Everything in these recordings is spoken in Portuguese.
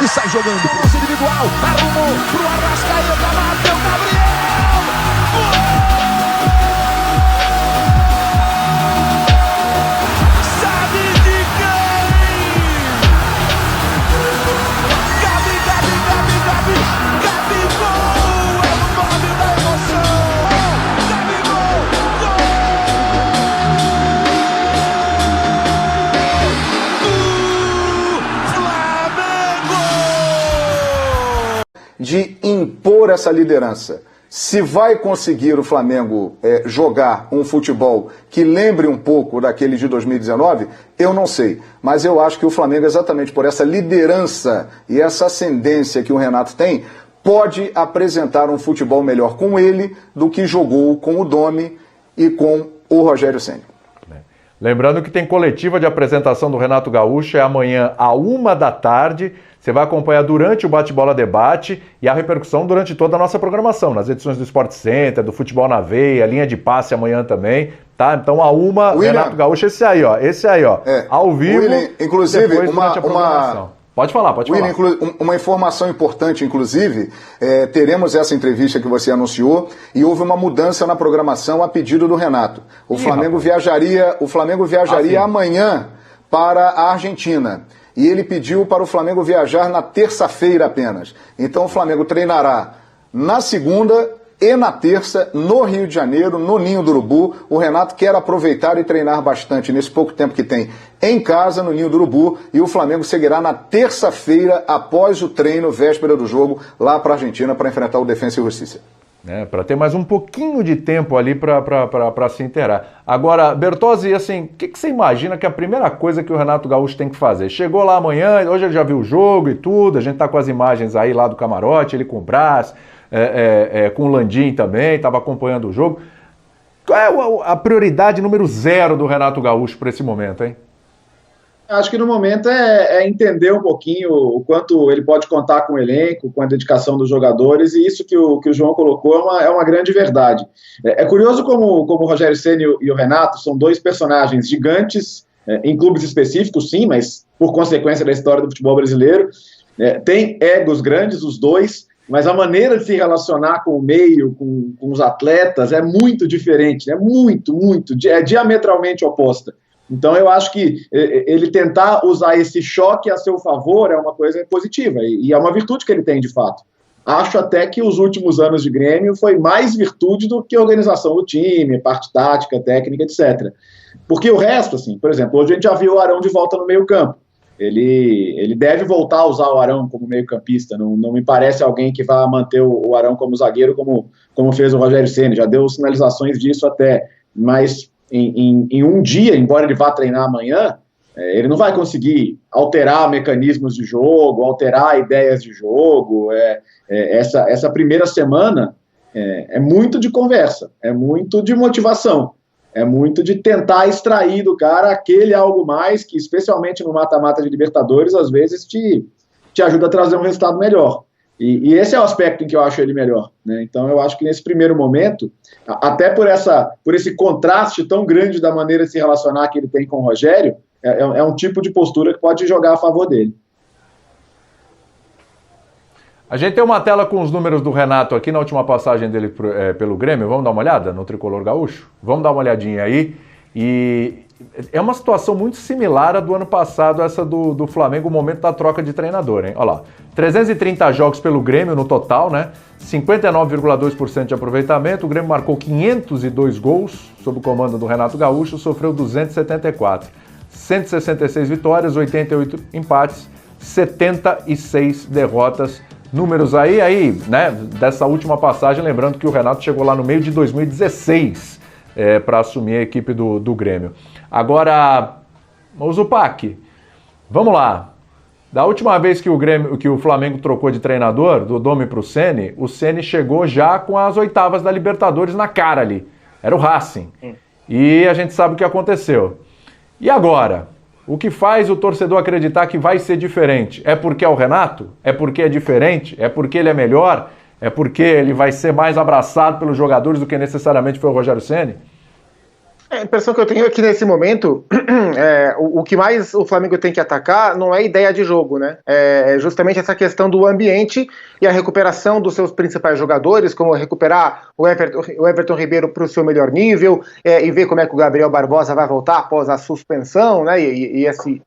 e sai jogando. Lance individual, arrumou pro Arrascaeta, bateu Gabriel! Sabe de quem? Gabigol! É o nome da emoção! Gabigol! Flamengo! De impor essa liderança. Se vai conseguir o Flamengo jogar um futebol que lembre um pouco daquele de 2019, eu não sei. Mas eu acho que o Flamengo, exatamente por essa liderança e essa ascendência que o Renato tem, pode apresentar um futebol melhor com ele do que jogou com o Domi e com o Rogério Ceni. Lembrando que tem coletiva de apresentação do Renato Gaúcho, é amanhã à 13h. Você vai acompanhar durante o Bate-Bola Debate e a repercussão durante toda a nossa programação, nas edições do Sport Center, do Futebol na Veia, linha de passe amanhã também, tá? Então a Renato Gaúcho, esse aí, ó, ao vivo, William, inclusive, depois durante a programação. Pode falar. William, uma informação importante, inclusive, teremos essa entrevista que você anunciou e houve uma mudança na programação a pedido do Renato. O Flamengo viajaria amanhã para a Argentina. E ele pediu para o Flamengo viajar na terça-feira apenas. Então o Flamengo treinará na segunda e na terça, no Rio de Janeiro, no Ninho do Urubu. O Renato quer aproveitar e treinar bastante nesse pouco tempo que tem em casa, no Ninho do Urubu. E o Flamengo seguirá na terça-feira, após o treino, véspera do jogo, lá para a Argentina, para enfrentar o Defensa e Justiça. Para ter mais um pouquinho de tempo ali para se inteirar. Agora, Bertozzi, assim, o que você imagina que é a primeira coisa que o Renato Gaúcho tem que fazer? Chegou lá amanhã, hoje ele já viu o jogo e tudo, a gente tá com as imagens aí lá do camarote, ele com o Brás, com o Landim também, estava acompanhando o jogo. Qual é a prioridade número 0 do Renato Gaúcho para esse momento, hein? Acho que no momento é entender um pouquinho o quanto ele pode contar com o elenco, com a dedicação dos jogadores, e isso que o João colocou é uma grande verdade. É curioso como o Rogério Ceni e o Renato são dois personagens gigantes, em clubes específicos, sim, mas por consequência da história do futebol brasileiro, tem egos grandes, os dois, mas a maneira de se relacionar com o meio, com os atletas, é muito diferente, é diametralmente oposta. Então eu acho que ele tentar usar esse choque a seu favor é uma coisa positiva, e é uma virtude que ele tem de fato. Acho até que os últimos anos de Grêmio foi mais virtude do que a organização do time, parte tática, técnica, etc. Porque o resto, assim, por exemplo, hoje a gente já viu o Arão de volta no meio campo. Ele deve voltar a usar o Arão como meio campista, não me parece alguém que vá manter o Arão como zagueiro como fez o Rogério Ceni, já deu sinalizações disso até, mas em um dia, embora ele vá treinar amanhã, ele não vai conseguir alterar mecanismos de jogo, alterar ideias de jogo. Essa primeira semana é muito de conversa, é muito de motivação, é muito de tentar extrair do cara aquele algo mais que, especialmente no mata-mata de Libertadores, às vezes te ajuda a trazer um resultado melhor. E esse é o aspecto em que eu acho ele melhor, né? Então eu acho que nesse primeiro momento, até por esse contraste tão grande da maneira de se relacionar que ele tem com o Rogério, é um tipo de postura que pode jogar a favor dele. A gente tem uma tela com os números do Renato aqui na última passagem dele pelo Grêmio. Vamos dar uma olhada no Tricolor Gaúcho? Vamos dar uma olhadinha aí. E é uma situação muito similar à do ano passado, essa do Flamengo, o momento da troca de treinador, hein? Olha lá, 330 jogos pelo Grêmio no total, né? 59,2% de aproveitamento. O Grêmio marcou 502 gols sob o comando do Renato Gaúcho, sofreu 274. 166 vitórias, 88 empates, 76 derrotas. Números aí, né, dessa última passagem, lembrando que o Renato chegou lá no meio de 2016 para assumir a equipe do Grêmio. Agora, o Zupac, vamos lá. Da última vez que o Flamengo trocou de treinador, do Domi para o Ceni chegou já com as oitavas da Libertadores na cara ali. Era o Racing. E a gente sabe o que aconteceu. E agora? O que faz o torcedor acreditar que vai ser diferente? É porque é o Renato? É porque é diferente? É porque ele é melhor? É porque ele vai ser mais abraçado pelos jogadores do que necessariamente foi o Rogério Ceni? A impressão que eu tenho é que nesse momento o que mais o Flamengo tem que atacar não é a ideia de jogo, né? É justamente essa questão do ambiente e a recuperação dos seus principais jogadores, como recuperar o Everton Ribeiro para o seu melhor nível, e ver como é que o Gabriel Barbosa vai voltar após a suspensão, né? E esse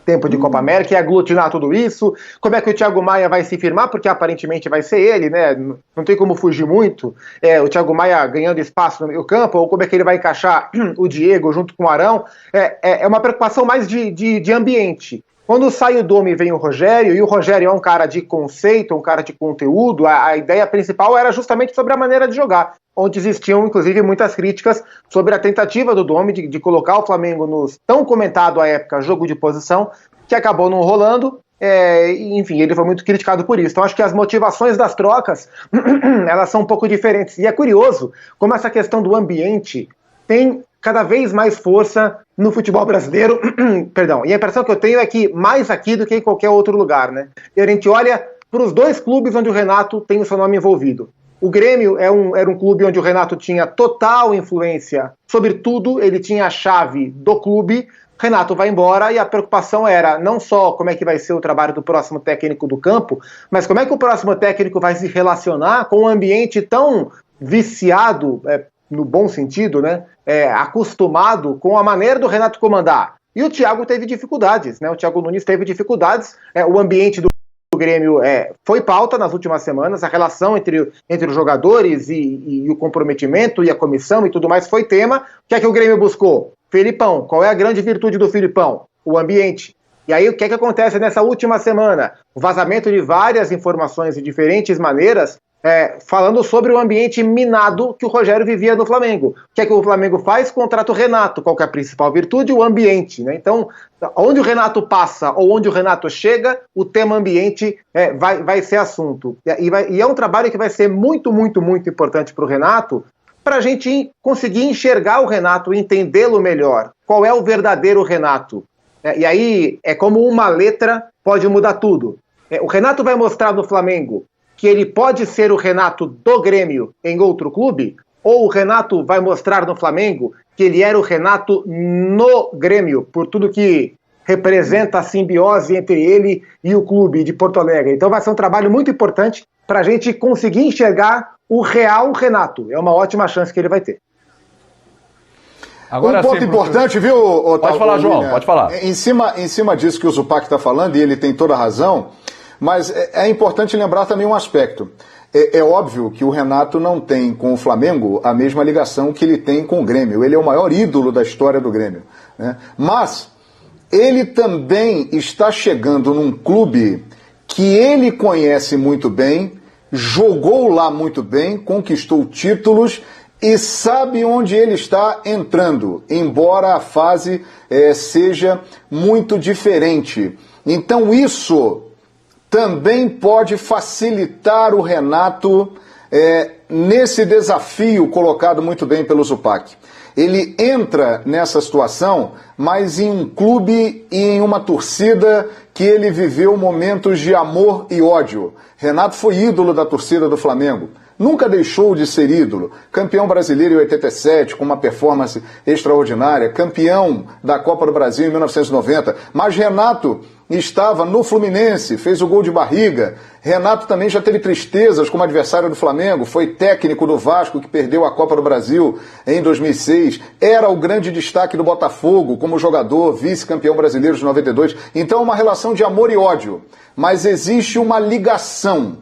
tempo de Copa América e aglutinar tudo isso, como é que o Thiago Maia vai se firmar, porque aparentemente vai ser ele, né, não tem como fugir muito, o Thiago Maia ganhando espaço no meio campo, ou como é que ele vai encaixar o Diego junto com o Arão, é uma preocupação mais de ambiente. Quando sai o Domi, vem o Rogério, e o Rogério é um cara de conceito, um cara de conteúdo, a ideia principal era justamente sobre a maneira de jogar, onde existiam, inclusive, muitas críticas sobre a tentativa do Domi de colocar o Flamengo nos tão comentado à época jogo de posição, que acabou não rolando, enfim, ele foi muito criticado por isso. Então acho que as motivações das trocas, elas são um pouco diferentes. E é curioso como essa questão do ambiente tem cada vez mais força no futebol brasileiro, perdão, e a impressão que eu tenho é que mais aqui do que em qualquer outro lugar, né? E a gente olha para os dois clubes onde o Renato tem o seu nome envolvido. O Grêmio era um clube onde o Renato tinha total influência sobre tudo, ele tinha a chave do clube. Renato vai embora e a preocupação era não só como é que vai ser o trabalho do próximo técnico do campo, mas como é que o próximo técnico vai se relacionar com um ambiente tão viciado, no bom sentido, né, acostumado com a maneira do Renato comandar. E o Thiago teve dificuldades, né? O Thiago Nunes teve dificuldades, o ambiente do Grêmio foi pauta nas últimas semanas, a relação entre os jogadores e o comprometimento e a comissão e tudo mais foi tema. O que é que o Grêmio buscou? Felipão. Qual é a grande virtude do Felipão? O ambiente. E aí o que é que acontece nessa última semana? O vazamento de várias informações de diferentes maneiras, falando sobre o ambiente minado que o Rogério vivia no Flamengo. O que é que o Flamengo faz? Contrata o Renato. Qual que é a principal virtude? O ambiente, né? Então, onde o Renato passa ou onde o Renato chega, o tema ambiente vai ser assunto. E é um trabalho que vai ser muito, muito, muito importante para o Renato, para a gente conseguir enxergar o Renato, entendê-lo melhor. Qual é o verdadeiro Renato? E aí, é como uma letra pode mudar tudo. O Renato vai mostrar no Flamengo que ele pode ser o Renato do Grêmio em outro clube, ou o Renato vai mostrar no Flamengo que ele era o Renato no Grêmio, por tudo que representa a simbiose entre ele e o clube de Porto Alegre. Então vai ser um trabalho muito importante para a gente conseguir enxergar o real Renato. É uma ótima chance que ele vai ter. Agora, um ponto importante, viu, Otávio? Pode falar, João, pode falar. Em cima disso que o Zupac está falando, e ele tem toda a razão, mas é importante lembrar também um aspecto. É óbvio que o Renato não tem com o Flamengo a mesma ligação que ele tem com o Grêmio. Ele é o maior ídolo da história do Grêmio, né? Mas ele também está chegando num clube que ele conhece muito bem, jogou lá muito bem, conquistou títulos e sabe onde ele está entrando, embora a fase seja muito diferente. Então isso também pode facilitar o Renato nesse desafio colocado muito bem pelo Zupac. Ele entra nessa situação, mas em um clube e em uma torcida que ele viveu momentos de amor e ódio. Renato foi ídolo da torcida do Flamengo. Nunca deixou de ser ídolo. Campeão brasileiro em 87, com uma performance extraordinária. Campeão da Copa do Brasil em 1990. Mas Renato estava no Fluminense, fez o gol de barriga. Renato também já teve tristezas como adversário do Flamengo. Foi técnico do Vasco, que perdeu a Copa do Brasil em 2006. Era o grande destaque do Botafogo como jogador, vice-campeão brasileiro de 92. Então é uma relação de amor e ódio. Mas existe uma ligação.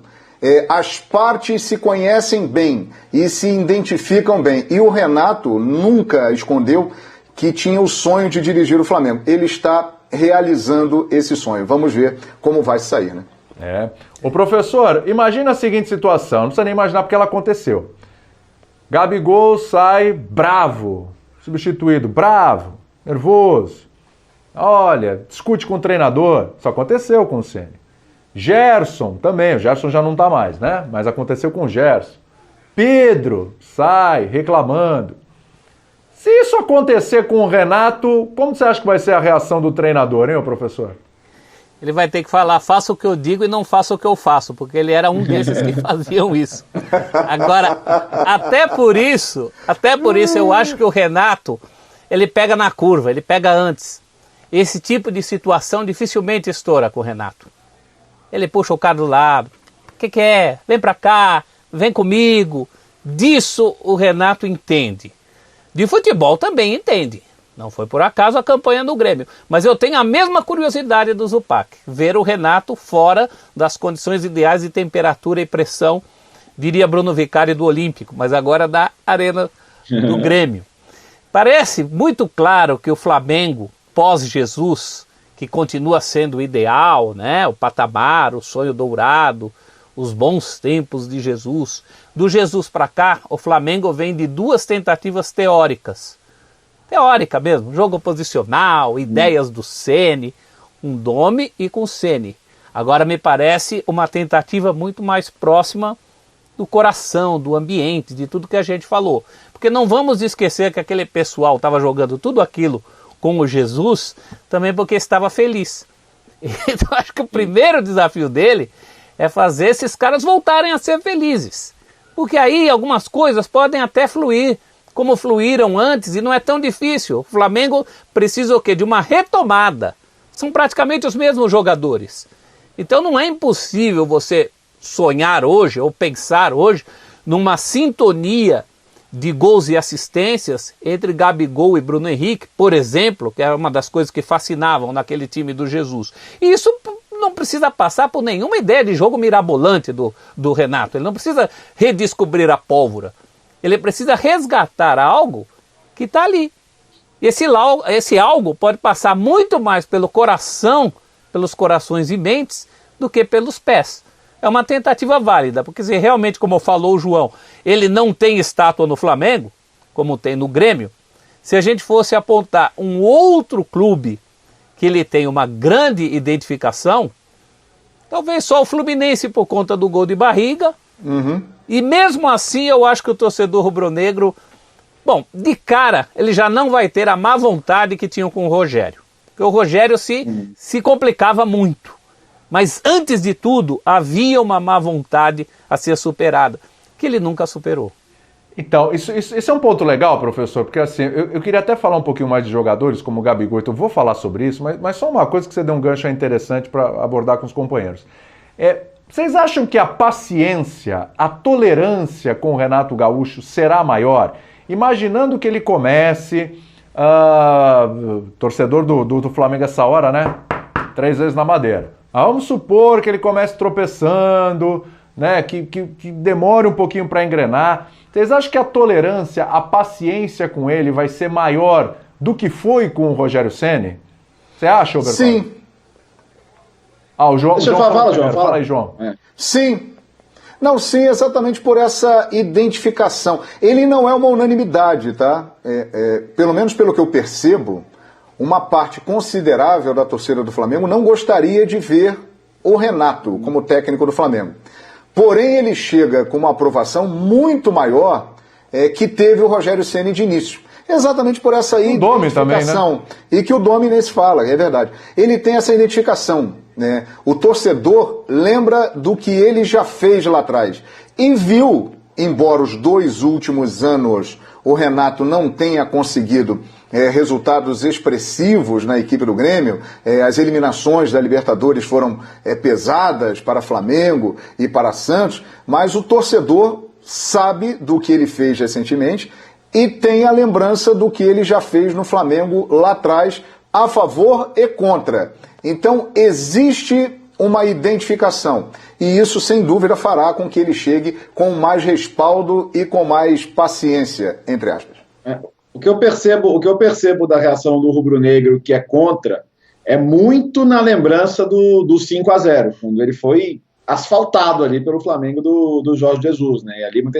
As partes se conhecem bem e se identificam bem. E o Renato nunca escondeu que tinha o sonho de dirigir o Flamengo. Ele está realizando esse sonho. Vamos ver como vai sair, né? Ô professor, imagina a seguinte situação, não precisa nem imaginar porque ela aconteceu. Gabigol sai bravo, substituído, bravo, nervoso. Olha, discute com o treinador, isso aconteceu com o Ceni. Gerson também, o Gerson já não está mais, né? Mas aconteceu com o Gerson. Pedro sai reclamando. Se isso acontecer com o Renato, como você acha que vai ser a reação do treinador, hein, professor? ele vai ter que falar, faça o que eu digo e não faça o que eu faço, porque ele era um desses que faziam isso. Agora, até por isso eu acho que o Renato, ele pega na curva, ele pega antes. Esse tipo de situação dificilmente estoura com o Renato. Ele puxa o cara do lado, o que é? Vem pra cá, vem comigo. Disso o Renato entende. De futebol também entende. Não foi por acaso a campanha do Grêmio. Mas eu tenho a mesma curiosidade do Zupac. Ver o Renato fora das condições ideais de temperatura e pressão, diria Bruno Vicari do Olímpico, mas agora da Arena do Grêmio. Parece muito claro que o Flamengo, pós-Jesus, que continua sendo o ideal, né? O patamar, o sonho dourado, os bons tempos de Jesus. Do Jesus para cá, o Flamengo vem de 2 tentativas teóricas. Teórica mesmo, jogo posicional, ideias do Ceni, um Domi e com o Ceni. Agora me parece uma tentativa muito mais próxima do coração, do ambiente, de tudo que a gente falou. Porque não vamos esquecer que aquele pessoal estava jogando tudo aquilo com o Jesus também porque estava feliz. Então acho que o primeiro desafio dele é fazer esses caras voltarem a ser felizes. Porque aí algumas coisas podem até fluir, como fluíram antes, e não é tão difícil. O Flamengo precisa o quê? De uma retomada. São praticamente os mesmos jogadores. Então não é impossível você sonhar hoje, ou pensar hoje, numa sintonia de gols e assistências entre Gabigol e Bruno Henrique, por exemplo, que era uma das coisas que fascinavam naquele time do Jesus. E isso não precisa passar por nenhuma ideia de jogo mirabolante do Renato. Ele não precisa redescobrir a pólvora. Ele precisa resgatar algo que está ali. E esse algo pode passar muito mais pelo coração, pelos corações e mentes, do que pelos pés. É uma tentativa válida, porque se realmente, como falou o João, ele não tem estátua no Flamengo, como tem no Grêmio, se a gente fosse apontar um outro clube que ele tem uma grande identificação, talvez só o Fluminense por conta do gol de barriga. E mesmo assim eu acho que o torcedor rubro-negro, bom, de cara ele já não vai ter a má vontade que tinham com o Rogério, porque o Rogério se complicava muito, mas antes de tudo havia uma má vontade a ser superada, que ele nunca superou. Então, isso é um ponto legal, professor, porque assim, eu queria até falar um pouquinho mais de jogadores como o Gabigol, então eu vou falar sobre isso, mas só uma coisa que você deu um gancho interessante para abordar com os companheiros. Vocês acham que a paciência, a tolerância com o Renato Gaúcho será maior? Imaginando que ele comece, torcedor do Flamengo essa hora, né? 3 vezes na madeira. Vamos supor que ele comece tropeçando, né? Que demore um pouquinho para engrenar. Vocês acham que a tolerância, a paciência com ele vai ser maior do que foi com o Rogério Ceni? Você acha, Oberto? Sim. O João. Deixa eu falar, João. Fala aí, João. Sim. Não, sim, exatamente por essa identificação. Ele não é uma unanimidade, tá? Pelo menos pelo que eu percebo, uma parte considerável da torcida do Flamengo não gostaria de ver o Renato como técnico do Flamengo. Porém, ele chega com uma aprovação muito maior que teve o Rogério Ceni de início. Exatamente por essa identificação. Também, né? E que o Domingues fala, é verdade. Ele tem essa identificação, né? O torcedor lembra do que ele já fez lá atrás. E viu, embora os 2 últimos anos o Renato não tenha conseguido resultados expressivos na equipe do Grêmio, as eliminações da Libertadores foram pesadas para Flamengo e para Santos, mas o torcedor sabe do que ele fez recentemente e tem a lembrança do que ele já fez no Flamengo lá atrás, a favor e contra. Então existe uma identificação e isso sem dúvida fará com que ele chegue com mais respaldo e com mais paciência, entre aspas. O que eu percebo da reação do rubro-negro que é contra é muito na lembrança do 5-0, quando ele foi asfaltado ali pelo Flamengo do Jorge Jesus, né? E ali muita